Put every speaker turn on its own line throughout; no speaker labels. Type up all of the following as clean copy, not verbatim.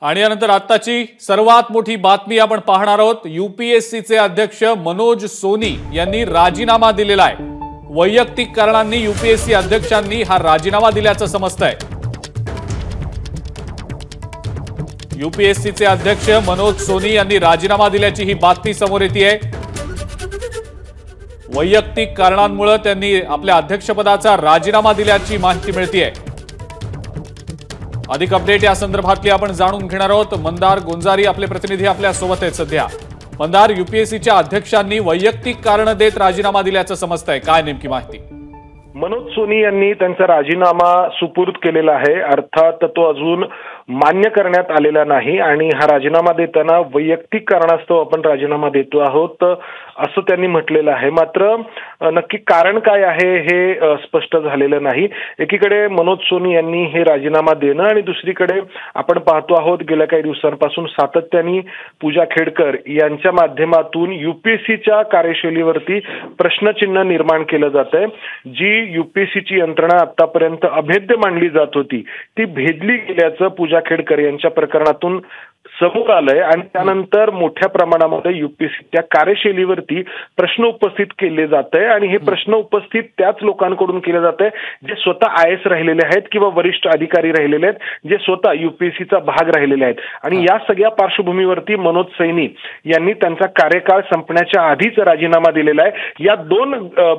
आणि यानंतर आत्ताची सर्वात मोठी बातमी आपण पाहणार आहोत। यूपीएससीचे अध्यक्ष मनोज सोनी यांनी राजीनामा दिलेला आहे। वैयक्तिक कारणांनी यूपीएससी अध्यक्षांनी हा राजीनामा दिल्याचं समजतंय। यूपीएससीचे अध्यक्ष मनोज सोनी यांनी राजीनामा दिल्याची ही बातमी समोर येतेय। वैयक्तिक कारणांमुळे त्यांनी आपल्या अध्यक्षपदाचा राजीनामा दिल्याची माहिती मिळतेय। अधिक अपडेट या संदर्भातली आपण जाणून घेणार आहोत। मंदार गोंजारी आपले प्रतिनिधी आपल्या सोबत आहेत सध्या। मंदार, यूपीएससीच्या अध्यक्षांनी वैयक्तिक कारण देत राजीनामा दिल्याचं समजतंय, काय नेमकी माहिती?
मनोज सोनी यांनी त्यांचा राजीनामा सुपूर्द केलेला आहे। अर्थात तो अजून मान्य करण्यात आलेला नाही आणि हा राजीनामा देताना वैयक्तिक कारणास्तव आपण राजीनामा देतो आहोत असं त्यांनी म्हटलेलं आहे। मात्र नक्की कारण काय आहे हे स्पष्ट झालेलं नाही। एकीकडे मनोज सोनी यांनी हे राजीनामा देणं आणि दुसरीकडे आपण पाहतो आहोत गेल्या काही दिवसांपासून सातत्याने पूजा खेडकर यांच्या माध्यमातून यूपीएससीच्या कार्यशैलीवरती प्रश्नचिन्ह निर्माण केलं जातंय। जी यूपीएससीची यंत्रणा आतापर्यंत अभेद्य मानली जात होती ती भेदली गेल्याचं पूजा खेडकर यांच्या प्रकरणातून समोर आलंय आणि त्यानंतर मोठ्या प्रमाणामध्ये यूपीएससीच्या कार्यशैलीवरती प्रश्न उपस्थित केले जात आहे आणि हे प्रश्न उपस्थित त्याच लोकांकडून केले जात आहे जे स्वतः आयएस राहिलेले आहेत किंवा वरिष्ठ अधिकारी राहिलेले आहेत, जे स्वतः यूपीएससीचा भाग राहिलेले आहेत। आणि या सगळ्या पार्श्वभूमीवरती मनोज सैनी यांनी त्यांचा कार्यकाळ संपण्याच्या आधीच राजीनामा दिलेला आहे। या दोन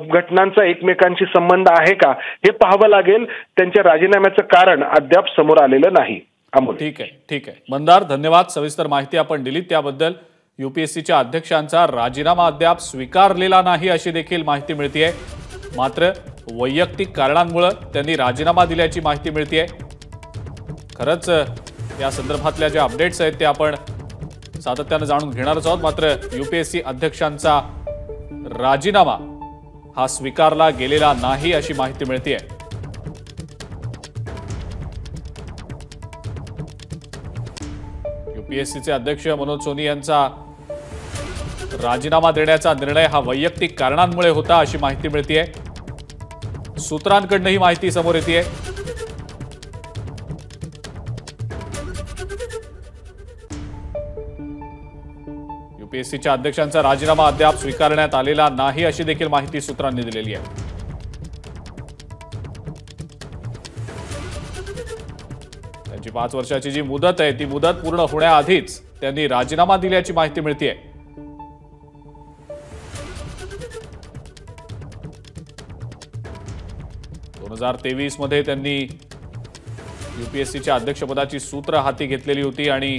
घटनांचा एकमेकांशी संबंध आहे का हे पाहावं लागेल। त्यांच्या राजीनाम्याचं कारण अद्याप समोर आलेलं नाही।
ठीक आहे मंदार, धन्यवाद। सविस्तर माहिती आपण दिली त्याबद्दल। यूपीएससीच्या अध्यक्षांचा राजीनामा अद्याप स्वीकारलेला नाही अशी देखील माहिती मिळतेय। मात्र वैयक्तिक कारणांमुळे त्यांनी राजीनामा दिल्याची माहिती मिळतेय। खरंच या संदर्भातल्या ज्या अपडेट्स आहेत ते आपण सातत्याने जाणून घेणारच आहोत। मात्र यूपीएससी अध्यक्षांचा राजीनामा हा स्वीकारला गेलेला नाही अशी माहिती मिळतेय। यूपीएससीचे अध्यक्ष मनोज सोनी यांचा राजीनामा देण्याचा निर्णय हा वैयक्तिक कारणांमुळे होता अशी माहिती मिळतेय। सूत्रांकडून ही माहिती समोर येतेय। यूपीएससीच्या अध्यक्षांचा राजीनामा अद्याप स्वीकारण्यात आलेला नाही अशी देखील माहिती सूत्रांनी दिलेली आहे। त्यांची 5 वर्षाची जी मुदत आहे ती मुदत पूर्ण होण्याआधीच त्यांनी राजीनामा दिल्याची माहिती मिळतेय। दोन 2023 मध्ये त्यांनी यूपीएससीच्या अध्यक्षपदाची सूत्र हाती घेतलेली होती आणि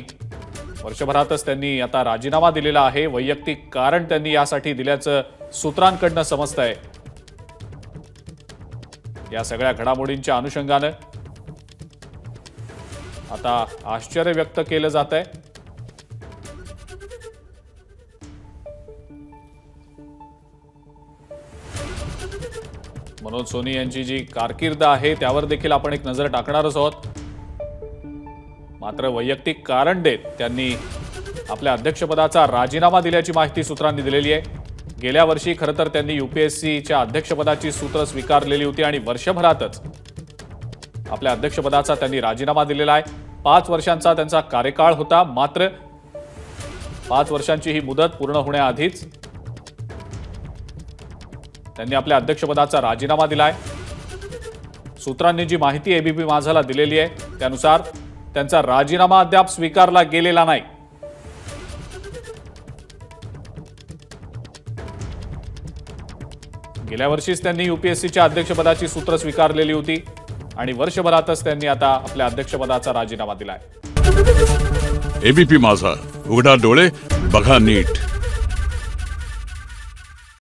वर्षभरातच त्यांनी आता राजीनामा दिलेला आहे। वैयक्तिक कारण त्यांनी यासाठी दिल्याचं सूत्रांकडून समजतंय। या सगळ्या घडामोडींच्या अनुषंगाने आता आश्चर्य व्यक्त केलं जात आहे। मनोज सोनी यांची जी कारकीर्द आहे त्यावर देखील आपण एक नजर टाकणारच आहोत। मात्र वैयक्तिक कारण देत त्यांनी आपल्या अध्यक्षपदाचा राजीनामा दिल्याची माहिती सूत्रांनी दिलेली आहे। गेल्या वर्षी खरं तर त्यांनी यूपीएससीच्या अध्यक्षपदाची सूत्र स्वीकारलेली होती आणि वर्षभरातच आपल्या अध्यक्षपदाचा त्यांनी राजीनामा दिलेला आहे। 5 वर्षांचा त्यांचा कार्यकाळ होता। मात्र 5 वर्षांची ही मुदत पूर्ण होण्याआधीच त्यांनी आपल्या अध्यक्षपदाचा राजीनामा दिलाय। सूत्रांनी जी माहिती एबीपी माझाला दिलेली आहे त्यानुसार त्यांचा राजीनामा अद्याप स्वीकारला गेलेला नाही। गेल्या वर्षीच त्यांनी यूपीएससीच्या अध्यक्षपदाची सूत्र स्वीकारलेली होती आणि वर्षभरातच त्यांनी आता आपल्या अध्यक्षपदाचा राजीनामा दिलाय।
एबीपी माझा, उघडा डोळे बघा नीट।